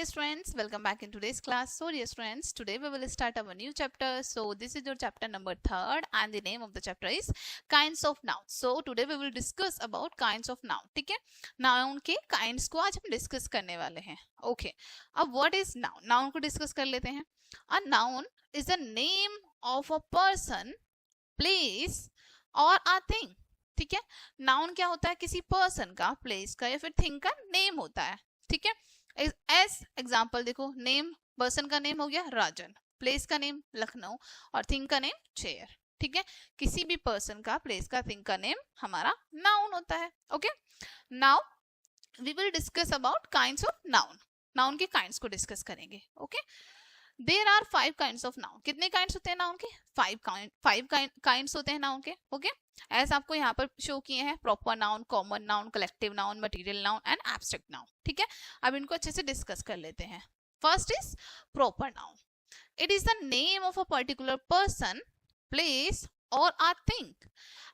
dear students, welcome back in today's class. So dear students, today we will start our new chapter. So this is your chapter number 3rd and the name of the chapter is kinds of noun. So today we will discuss about kinds of noun. ठीक है, noun के kinds को आज हम discuss करने वाले हैं. Okay, अब what is noun? Noun को discuss कर लेते हैं. A noun is the name of a person, place or a thing. ठीक है, नाउन क्या होता है? किसी पर्सन का, प्लेस का या फिर थिंग का नेम होता है. ठीक है, एज एग्जाम्पल देखो, नेम, पर्सन का नेम हो गया राजन, प्लेस का नेम लखनऊ और थिंग का नेम चेयर. ठीक है, किसी भी पर्सन का, प्लेस का, थिंग का नेम हमारा नाउन होता है. Okay, now we will discuss about kinds of noun. Noun के काइंड्स को डिस्कस करेंगे. Okay, there are 5 kinds of noun. कितने काइंड्स होते हैं नाउन के? 5 काइंड्स होते हैं नाउन के. ओके, एज आपको यहाँ पर शो किए हैं, proper noun, common noun, collective noun, material noun and abstract noun. ठीक है, अब इनको अच्छे से डिस्कस कर लेते हैं. First is proper noun. It is the name of a particular person, place और a thing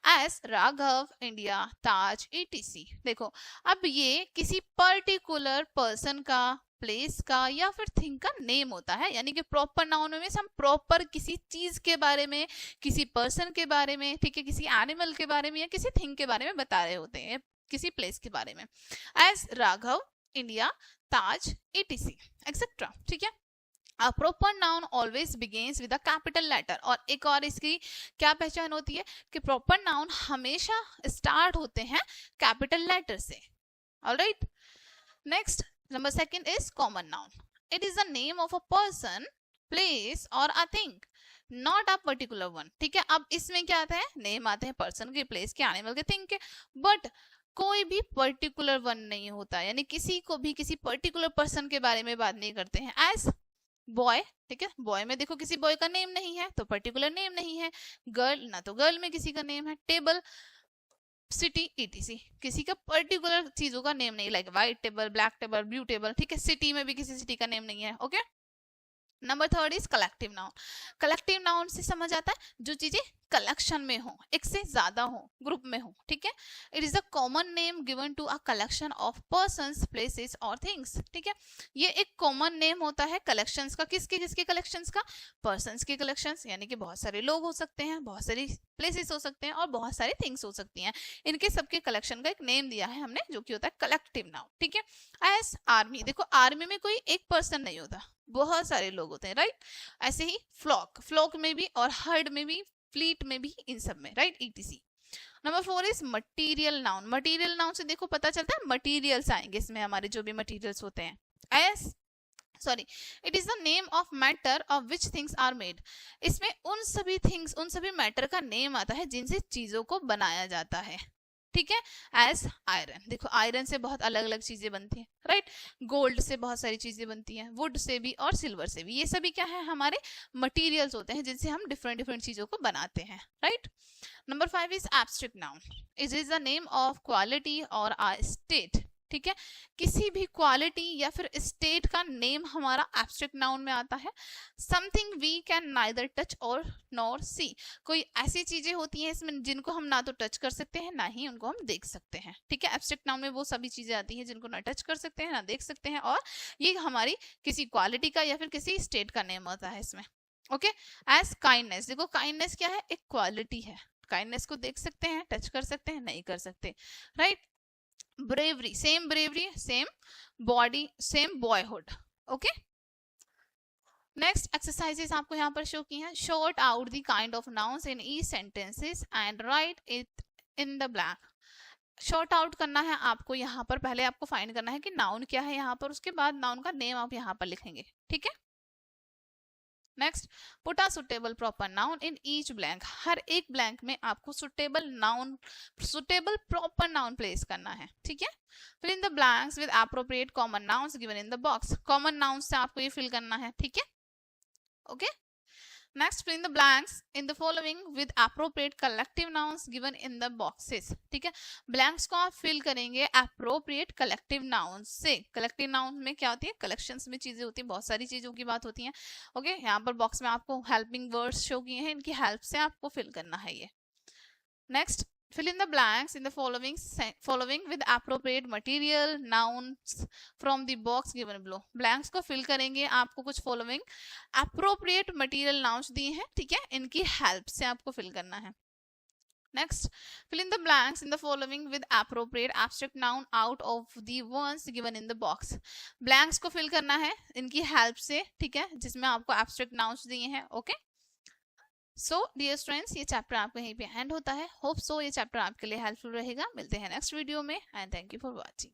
as Raghav, India, Taj, etc. देखो, अब ये किसी पर्टिकुलर पर्सन का, प्लेस का या फिर थिंग का नेम होता है. यानी कि प्रॉपर नाउन में हम प्रॉपर किसी चीज के बारे में, किसी पर्सन के बारे में, ठीक है, किसी एनिमल के बारे में या किसी थिंग के बारे में बता रहे होते हैं, किसी प्लेस के बारे में. As Raghav, India, Taj, etc. Etcetera. ठीक है, A proper noun always begins with a capital letter. और एक और इसकी क्या पहचान होती है कि प्रॉपर नाउन हमेशा स्टार्ट होते हैं कैपिटल लेटर से. Alright, next, number 2 is common noun. It is the name of a person, place or a thing, not a particular one. ठीक है, अब इसमें क्या आता है? नेम आते हैं पर्सन के, प्लेस के, एनिमल के, थिंग के, बट कोई भी पर्टिकुलर वन नहीं होता. यानी किसी को भी किसी पर्टिकुलर पर्सन के बारे में बात नहीं करते हैं. एज बॉय, ठीक है, बॉय में देखो किसी बॉय का नेम नहीं है तो पर्टिकुलर नेम नहीं है. गर्ल, ना तो गर्ल में किसी का नेम है. Table, city, etc. किसी का पर्टिकुलर चीजों का नेम नहीं, like white table, black table, blue table. ठीक है, सिटी में भी किसी सिटी का नेम नहीं है. Okay, number 3 is collective noun. Collective noun से समझ आता है जो चीजें कलेक्शन में हो, एक से ज्यादा हो, ग्रुप में हो. ठीक है, it is the common name given to a collection of persons, places और थिंग्स. ठीक है, ये एक कॉमन नेम होता है कलेक्शंस का. किसके किसके कलेक्शंस का? पर्सन्स के कलेक्शंस, यानी कि बहुत सारे लोग हो सकते हैं, बहुत सारी प्लेसेस हो सकते हैं और बहुत सारी थिंग्स हो सकती हैं. इनके सबके कलेक्शन का एक नेम दिया है हमने, जो कि होता है कलेक्टिव नाउन. ठीक है, एज आर्मी, देखो आर्मी में कोई एक पर्सन नहीं होता, बहुत सारे लोग होते हैं. राइट, ऐसे ही फ्लॉक, फ्लॉक में भी और हर्ड में भी, फ्लीट में भी, इन सब में. Right, etc. Number 4 is material noun. Material noun से देखो पता चलता है मटीरियल्स आएंगे इसमें, हमारे जो भी मटीरियल्स होते हैं. As sorry, it is the name of matter of which things are made. इसमें उन सभी थिंग्स, उन सभी मैटर का नेम आता है जिनसे चीजों को बनाया जाता है. ठीक है, एज आयरन, देखो आयरन से बहुत अलग अलग चीजें बनती हैं. राइट, गोल्ड से बहुत सारी चीजें बनती हैं, वुड से भी और सिल्वर से भी. ये सभी क्या है? हमारे मटेरियल्स होते हैं जिनसे हम डिफरेंट डिफरेंट चीजों को बनाते हैं. Right, number 5 is abstract noun. It is the name of quality और अ स्टेट. ठीक है, किसी भी क्वालिटी या फिर स्टेट का नेम हमारा एब्स्ट्रैक्ट नाउन में आता है. Something we can neither touch और नॉर सी. कोई ऐसी चीजें होती हैं इसमें जिनको हम ना तो टच कर सकते हैं ना ही उनको हम देख सकते हैं. ठीक है, एब्स्ट्रैक्ट नाउन में वो सभी चीजें आती हैं जिनको ना टच कर सकते हैं ना देख सकते हैं, और ये हमारी किसी क्वालिटी का या फिर किसी स्टेट का नेम होता है इसमें. ओके, एज काइंडनेस, देखो काइंडनेस क्या है? एक क्वालिटी है. काइंडनेस को देख सकते हैं, टच कर सकते हैं, नहीं कर सकते. Right, bravery, same body, same boyhood. Okay, next exercises आपको यहाँ पर शो की हैं. Short out the kind of nouns in each sentences and right it in the blank. Short out करना है आपको यहाँ पर. पहले आपको फाइंड करना है कि नाउन क्या है यहाँ पर, उसके बाद नाउन का नेम आप यहाँ पर लिखेंगे. ठीक है, next, put a suitable proper noun in each blank. हर एक ब्लैंक में आपको suitable noun, suitable proper noun place करना है. ठीक है, fill in the blanks with appropriate common nouns given in the box. Common noun से आपको ये फिल करना है. ठीक है, okay. Next, fill in the blanks in the following with appropriate collective nouns given in the boxes. ठीक है, blanks को आप फिल करेंगे appropriate collective nouns से. collective nouns में क्या होती है? कलेक्शंस में चीजें होती है, बहुत सारी चीजों की बात होती है. ओके, यहाँ पर बॉक्स में आपको हेल्पिंग वर्ड्स शो किए हैं, इनकी हेल्प से आपको फिल करना है ये. Next, fill in the blanks in the following with appropriate material nouns from the box given below. blanks को fill करेंगे, आपको कुछ following appropriate material nouns दिए हैं, ठीक है, इनकी help से आपको fill करना है. Next, fill in the blanks in the following with appropriate abstract noun out of the ones given in the box. blanks को fill करना है इनकी help से, ठीक है, जिसमें आपको abstract nouns दिए हैं. ओके, सो डियर स्टूडेंट्स, ये चैप्टर आपका यहीं पे एंड होता है. होप सो ये चैप्टर आपके लिए हेल्पफुल रहेगा. मिलते हैं नेक्स्ट वीडियो में and thank you for watching.